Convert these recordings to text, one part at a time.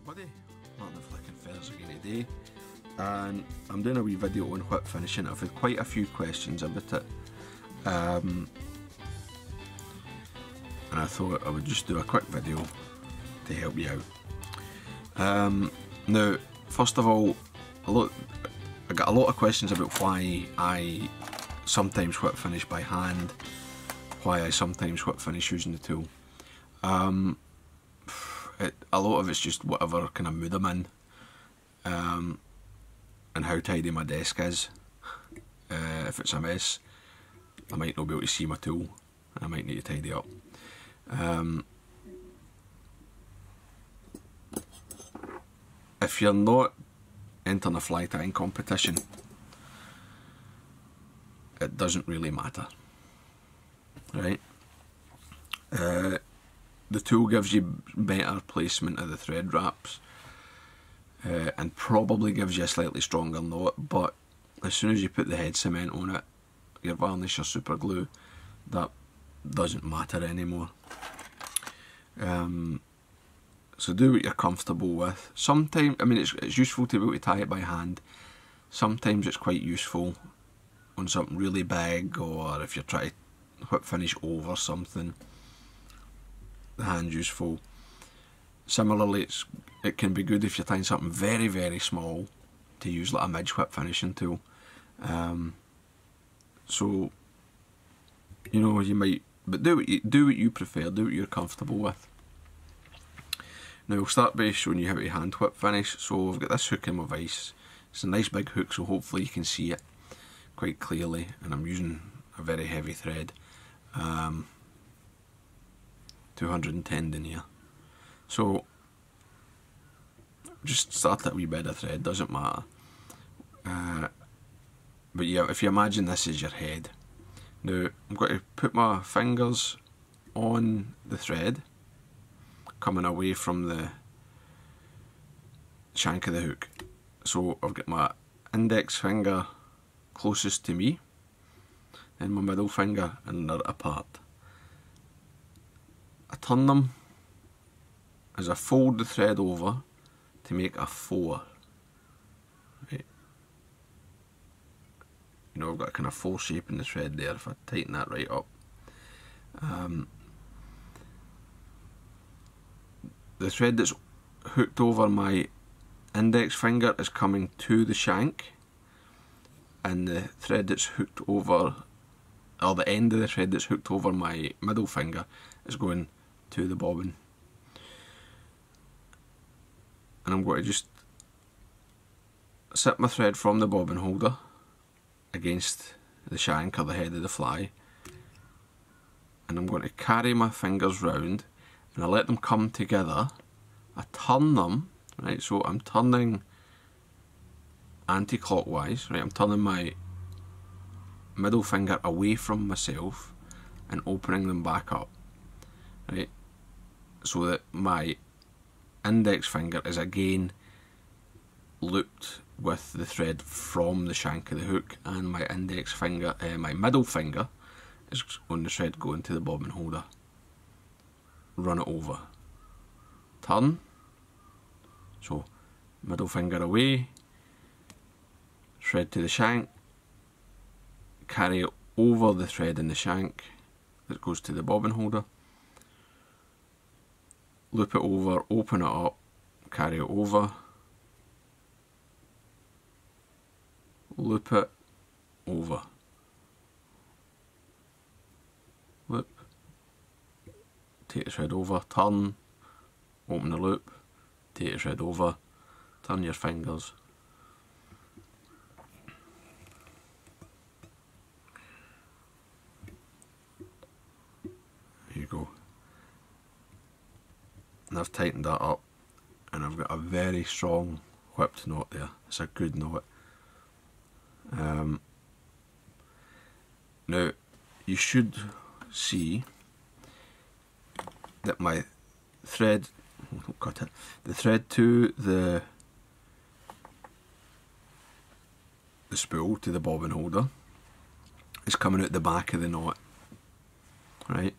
everybody, Martyn Flicking Feathers again today, and I'm doing a wee video on whip finishing. I've had quite a few questions about it, and I thought I would just do a quick video to help you out. Now, first of all, I got a lot of questions about why I sometimes whip finish by hand, why I sometimes whip finish using the tool. A lot of it's just whatever kind of mood I'm in, and how tidy my desk is. If it's a mess, I might not be able to see my tool, and I might need to tidy up. If you're not entering a fly tying competition, it doesn't really matter, right? The tool gives you better placement of the thread wraps, and probably gives you a slightly stronger knot, but as soon as you put the head cement on it, your varnish or super glue, that doesn't matter anymore. So do what you're comfortable with. Sometimes, I mean, it's useful to be able to tie it by hand. Sometimes it's quite useful on something really big, or if you're trying to whip finish over something, the hand's useful. Similarly, it can be good if you're tying something very, very small to use like a midge whip finishing tool. So, you know, you might, but do what you prefer, do what you're comfortable with. Now we'll start by showing you how to hand whip finish. So I've got this hook in my vise. It's a nice big hook, so hopefully you can see it quite clearly, and I'm using a very heavy thread. 210 denier. So just start at a wee bit of thread, doesn't matter. But yeah, if you imagine this is your head. Now I'm going to put my fingers on the thread, coming away from the shank of the hook. So I've got my index finger closest to me, and my middle finger, and they're apart. I turn them as I fold the thread over to make a 4. Right. You know, I've got a kind of 4 shape in the thread there if I tighten that right up. The thread that's hooked over my index finger is coming to the shank, and the thread that's hooked over, or the end of the thread that's hooked over my middle finger, is going to the bobbin. And I'm going to just sit my thread from the bobbin holder against the shank or the head of the fly, and I'm going to carry my fingers round, and I let them come together. I turn them, right, so I'm turning anti-clockwise, right, I'm turning my middle finger away from myself and opening them back up, right, so that my index finger is again looped with the thread from the shank of the hook, and my index finger, my middle finger is on the thread going to the bobbin holder. Run it over, turn, so middle finger away, thread to the shank, carry it over the thread in the shank that goes to the bobbin holder, loop it over, open it up, carry it over, loop it over, loop, take the thread over, turn, open the loop, take the thread over, turn your fingers. There you go. And I've tightened that up, and I've got a very strong whipped knot there. It's a good knot. Now you should see that my thread, cut it, the thread to the spool, to the bobbin holder, is coming out the back of the knot, right?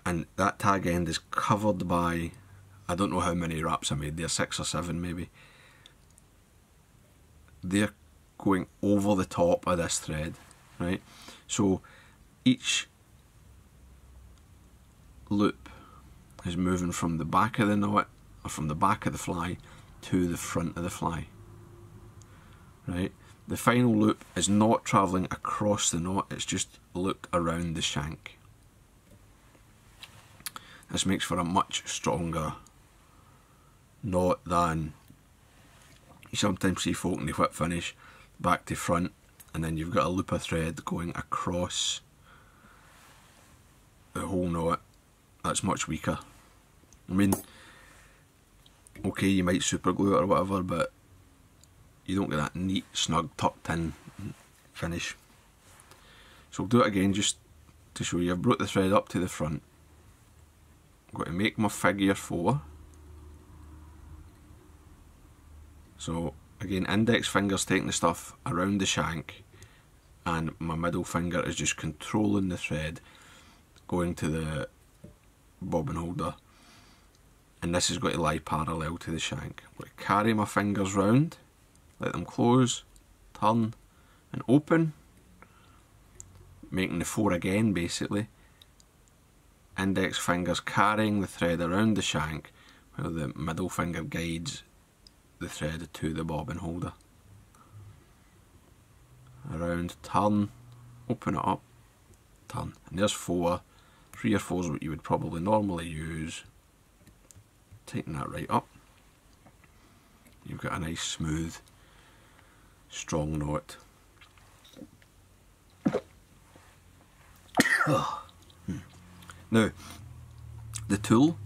And that tag end is covered by I don't know how many wraps I made there, 6 or 7 maybe. They're going over the top of this thread, right? So each loop is moving from the back of the knot, or from the back of the fly to the front of the fly, right? The final loop is not travelling across the knot, it's just looped around the shank. This makes for a much stronger knot than you sometimes see folk in the whip finish, back to front, and then you've got a loop of thread going across the whole knot. That's much weaker. I mean, okay, you might super glue it or whatever, but you don't get that neat, snug, tucked in finish. So I'll do it again just to show you. I've brought the thread up to the front. I'm going to make my figure 4. So again, index finger's taking the stuff around the shank, and my middle finger is just controlling the thread going to the bobbin holder, and this is going to lie parallel to the shank. I'm going to carry my fingers round, let them close, turn and open, making the 4 again basically. Index fingers carrying the thread around the shank while the middle finger guides the thread to the bobbin holder. Around, turn, open it up, turn. And there's 4. 3 or 4 is what you would probably normally use. Tighten that right up. You've got a nice smooth, strong knot. Now, the tool,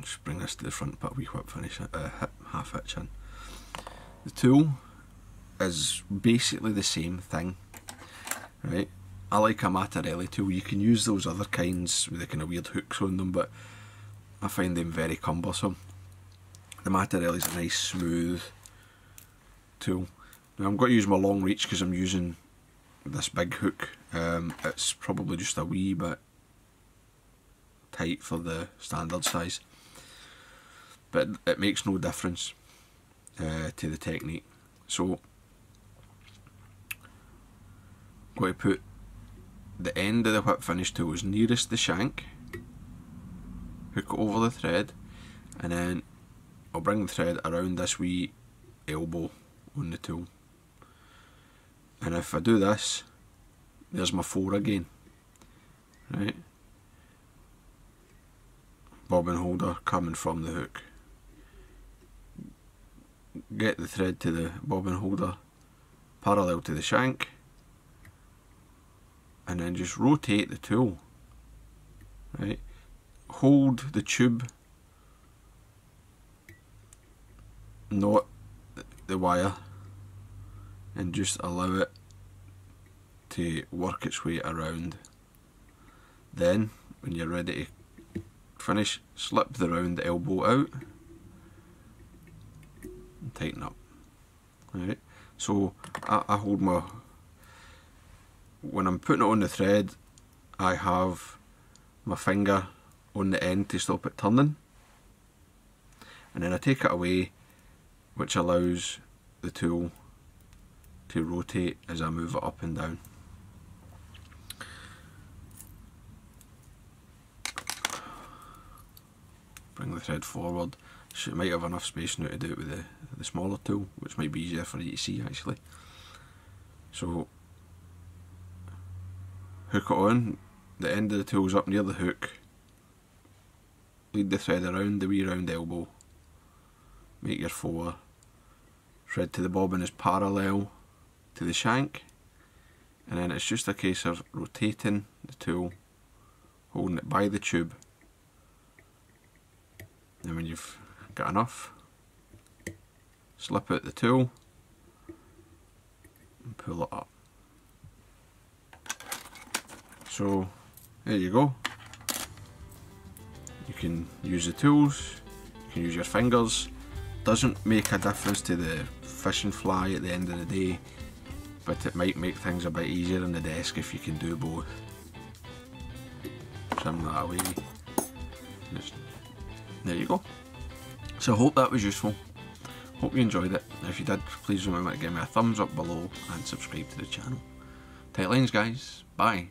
just bring this to the front, put a wee whip finish, half hitch in. The tool is basically the same thing, right? I like a Martyn tool. You can use those other kinds with the kind of weird hooks on them, but I find them very cumbersome. The Martyn is a nice smooth tool. Now I'm going to use my long reach because I'm using this big hook. It's probably just a wee bit tight for the standard size, but it makes no difference to the technique. So I'm going to put the end of the whip finish tool is nearest the shank, hook it over the thread, and then I'll bring the thread around this wee elbow on the tool. And if I do this, there's my 4 again, right? Bobbin holder coming from the hook. Get the thread to the bobbin holder parallel to the shank, and then just rotate the tool, right? Hold the tube, not the wire, and just allow it to work its way around. Then, when you're ready to finish, slip the round elbow out and tighten up. Right? So I hold my, when I'm putting it on the thread, I have my finger on the end to stop it turning, and then I take it away, which allows the tool to rotate as I move it up and down. Bring the thread forward. It might have enough space now to do it with the smaller tool, which might be easier for you to see actually. So hook it on, the end of the tool's up near the hook, lead the thread around the wee round elbow, make your 4, thread to the bobbin is parallel to the shank, and then it's just a case of rotating the tool, holding it by the tube, and when you've got enough, slip out the tool and pull it up. So there you go. You can use the tools, you can use your fingers. Doesn't make a difference to the fishing fly at the end of the day, but it might make things a bit easier on the desk if you can do both. Trim that away. there you go. So I hope that was useful. Hope you enjoyed it. If you did, please remember to give me a thumbs up below and subscribe to the channel. Tight lines, guys. Bye.